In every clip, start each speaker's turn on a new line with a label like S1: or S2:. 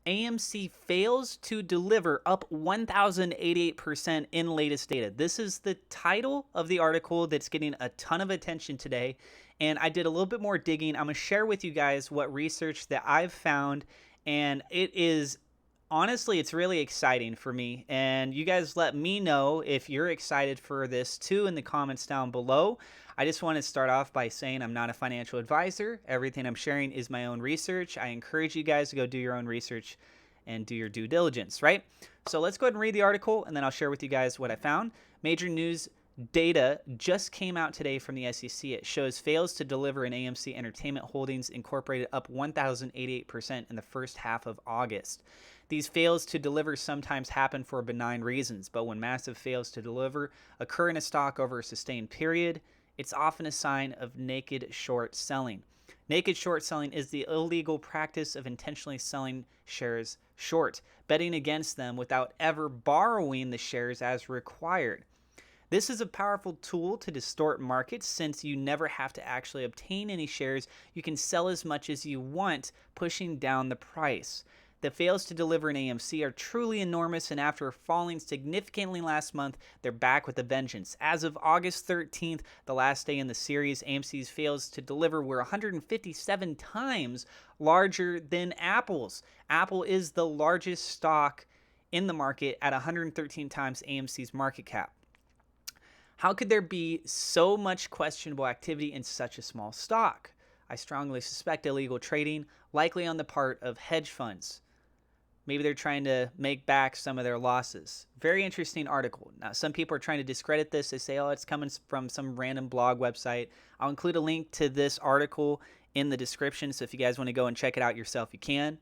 S1: AMC fails to deliver, up 1,088% in latest data. This is the title of the article that's getting a ton of attention today. And I did a little bit more digging. I'm going to share with you guys what research that I've found. And it is honestly, it's really exciting for me. And you guys let me know if you're excited for this too in the comments down below. I just want to start off by saying I'm not a financial advisor. Everything I'm sharing is my own research. I encourage you guys to go do your own research and do your due diligence, right? So let's go ahead and read the article, and then I'll share with you guys what I found. Major news data just came out today from the SEC. It shows fails to deliver in AMC Entertainment Holdings Incorporated, up 1,088% in the first half of August. These fails to deliver sometimes happen for benign reasons, but when massive fails to deliver occur in a stock over a sustained period, it's often a sign of naked short selling. Naked short selling is the illegal practice of intentionally selling shares short, betting against them without ever borrowing the shares as required. This is a powerful tool to distort markets since you never have to actually obtain any shares. You can sell as much as you want, pushing down the price. The fails to deliver in AMC are truly enormous, and after falling significantly last month, they're back with a vengeance. As of August 13th, the last day in the series, AMC's fails to deliver were 157 times larger than Apple's. Apple is the largest stock in the market at 113 times AMC's market cap. How could there be so much questionable activity in such a small stock? I strongly suspect illegal trading, likely on the part of hedge funds. Maybe they're trying to make back some of their losses. Very interesting article. Now, some people are trying to discredit this. They say, oh, it's coming from some random blog website. I'll include a link to this article in the description, so if you guys want to go and check it out yourself, you can.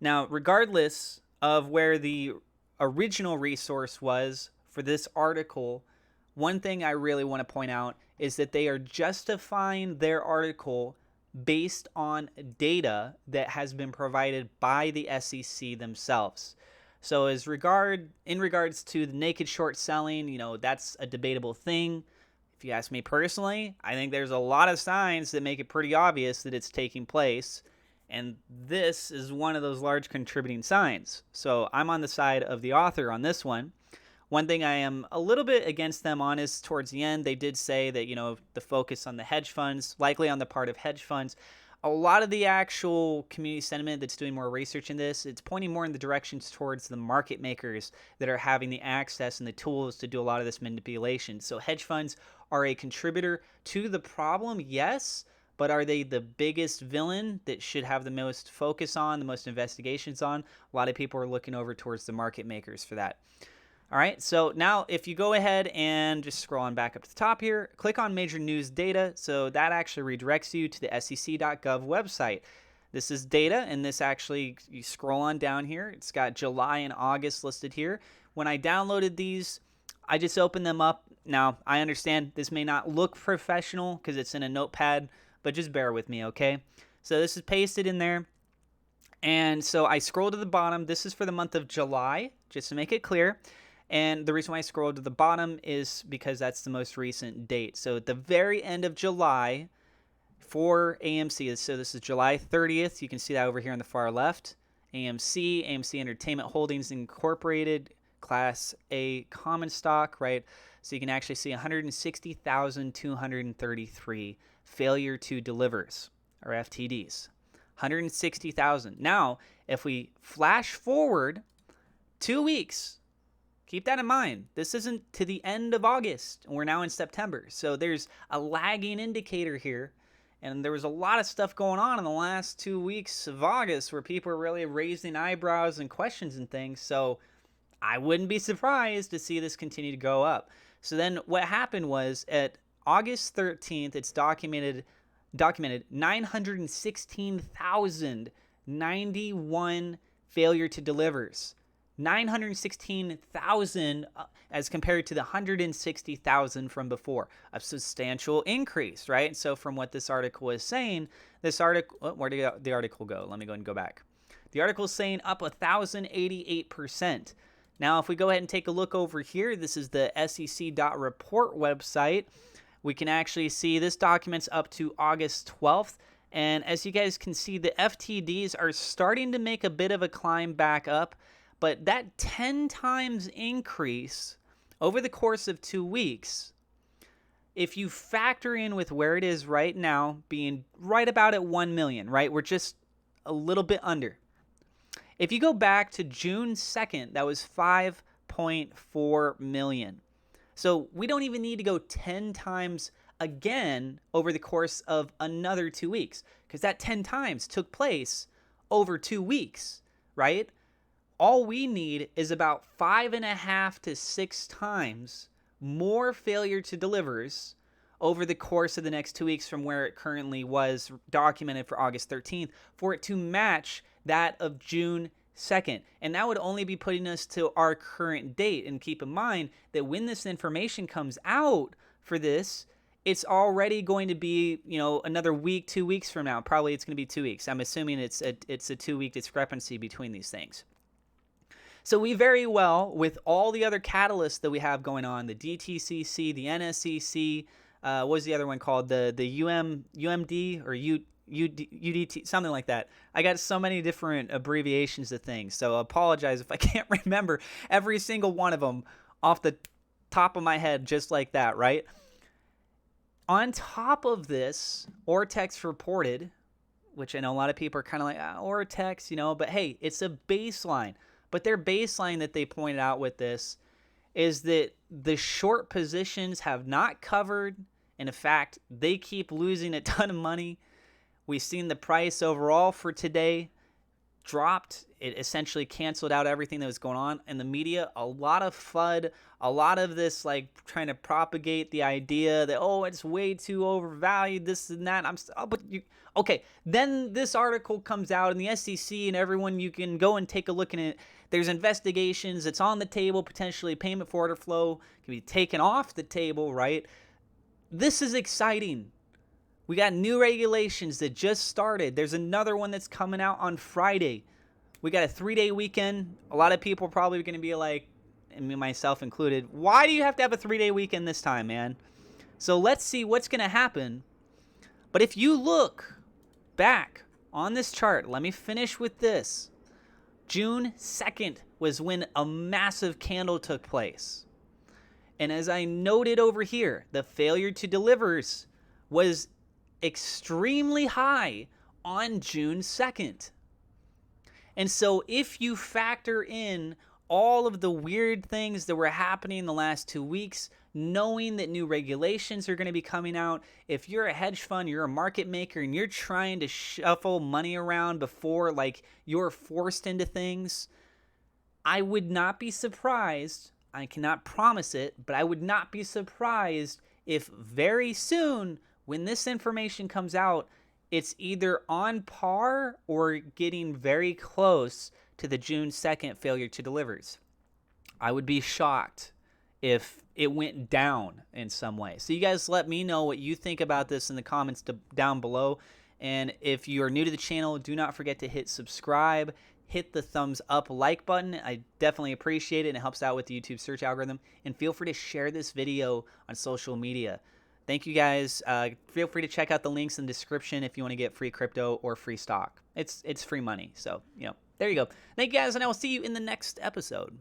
S1: Now, regardless of where the original resource was for this article, one thing I really want to point out is that they are justifying their article based on data that has been provided by the SEC themselves. So in regards to the naked short selling, that's a debatable thing. If you ask me personally, I think there's a lot of signs that make it pretty obvious that it's taking place. And this is one of those large contributing signs. So I'm on the side of the author on this one. One thing I am a little bit against them on is towards the end, they did say that, the focus on the hedge funds, likely on the part of hedge funds. A lot of the actual community sentiment that's doing more research in this, it's pointing more in the directions towards the market makers that are having the access and the tools to do a lot of this manipulation. So hedge funds are a contributor to the problem, yes, but are they the biggest villain that should have the most focus on, the most investigations on? A lot of people are looking over towards the market makers for that. All right, so now if you go ahead and just scroll on back up to the top here, click on major news data. So that actually redirects you to the sec.gov website. This is data, and this actually, you scroll on down here. It's got July and August listed here. When I downloaded these, I just opened them up. Now, I understand this may not look professional because it's in a notepad, but just bear with me, okay? So this is pasted in there. And so I scroll to the bottom. This is for the month of July, just to make it clear. And the reason why I scrolled to the bottom is because that's the most recent date. So at the very end of July for AMC, so this is July 30th. You can see that over here on the far left. AMC Entertainment Holdings Incorporated, Class A common stock, right? So you can actually see 160,233 failure to delivers, or FTDs. 160,000. Now, if we flash forward 2 weeks, keep that in mind. This isn't to the end of August. We're now in September. So there's a lagging indicator here. And there was a lot of stuff going on in the last 2 weeks of August where people were really raising eyebrows and questions and things. So I wouldn't be surprised to see this continue to go up. So then what happened was at August 13th, it's documented 916,091 failure to delivers. 916,000 as compared to the 160,000 from before. A substantial increase, right? So from what this article is saying, this article, where did the article go? Let me go and go back. The article is saying up 1,088%. Now, if we go ahead and take a look over here, this is the SEC.report website. We can actually see this document's up to August 12th. And as you guys can see, the FTDs are starting to make a bit of a climb back up, but that 10 times increase over the course of 2 weeks, if you factor in with where it is right now, being right about at 1 million, right? We're just a little bit under. If you go back to June 2nd, that was 5.4 million. So we don't even need to go 10 times again over the course of another 2 weeks, because that 10 times took place over 2 weeks, right? All we need is about 5.5 to 6 times more failure to delivers over the course of the next 2 weeks from where it currently was documented for August 13th for it to match that of June 2nd. And that would only be putting us to our current date. And keep in mind that when this information comes out for this, it's already going to be, another week, 2 weeks from now. Probably it's going to be 2 weeks. I'm assuming it's a 2-week discrepancy between these things. So we very well, with all the other catalysts that we have going on, the DTCC, the NSCC, what was the other one called? The UMD or UDT, something like that. I got so many different abbreviations of things, so I apologize if I can't remember every single one of them off the top of my head just like that, right? On top of this, Ortex reported, which I know a lot of people are kind of like, Ortex, but hey, it's a baseline. But their baseline that they pointed out with this is that the short positions have not covered. And in fact, they keep losing a ton of money. We've seen the price overall for today dropped. It essentially canceled out everything that was going on in the media. A lot of FUD, a lot of this trying to propagate the idea that, it's way too overvalued, this and that. Okay. Then this article comes out in the SEC and everyone, you can go and take a look at it. There's investigations. It's on the table. Potentially payment for order flow can be taken off the table, right? This is exciting. We got new regulations that just started. There's another one that's coming out on Friday. We got a 3-day weekend. A lot of people are probably going to be like, and me, myself included, why do you have to have a 3-day weekend this time, man? So let's see what's going to happen. But if you look back on this chart, let me finish with this. June 2nd was when a massive candle took place. And as I noted over here, the failure to delivers was extremely high on June 2nd. And so if you factor in all of the weird things that were happening in the last 2 weeks, knowing that new regulations are going to be coming out, if you're a hedge fund, you're a market maker, and you're trying to shuffle money around before you're forced into things, I would not be surprised. I cannot promise it, but I would not be surprised if very soon when this information comes out, it's either on par or getting very close to the June 2nd failure to delivers. I would be shocked if it went down in some way. So you guys let me know what you think about this in the comments down below. And if you are new to the channel, do not forget to hit subscribe, hit the thumbs up like button. I definitely appreciate it, and it helps out with the YouTube search algorithm. And feel free to share this video on social media. Thank you guys. Feel free to check out the links in the description if you want to get free crypto or free stock. It's free money. So, there you go. Thank you guys, and I will see you in the next episode.